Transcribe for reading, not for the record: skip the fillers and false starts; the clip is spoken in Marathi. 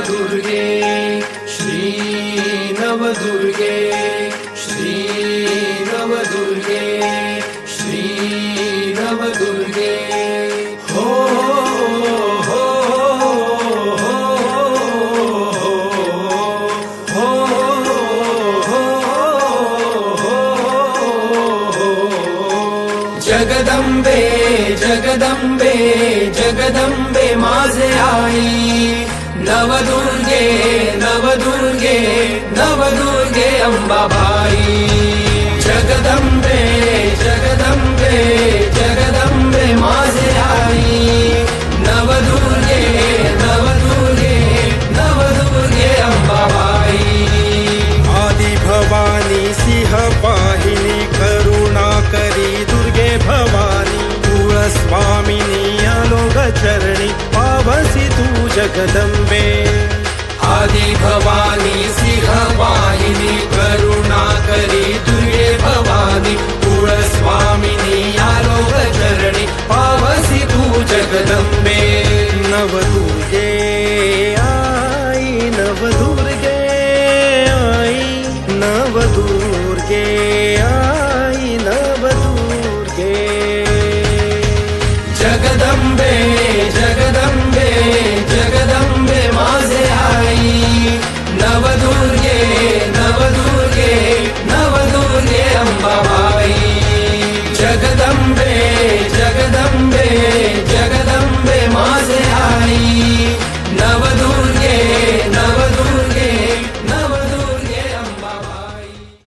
नवदुर्गे श्री नवदुर्गे श्री नवदुर्गे श्री नवदुर्गे हो हो हो जगदंबे जगदंबे जगदंबे माझे आई नवदुर्गे नवदुर्गे नवदुर्गे अंबाबाई जगदंबे जगदंबे जगदंबे माझे आई नवदुर्गे नवदुर्गे नवदुर्गे अंबाबाई आदि भवानी सिंह पाहिनी करुणा करी दुर्गे भवानी कुलस्वामिनी आलोक चरणी पावसी तू जगदंबे आदि भवानी सिंह वाहिनी करुणा करी दुर्गे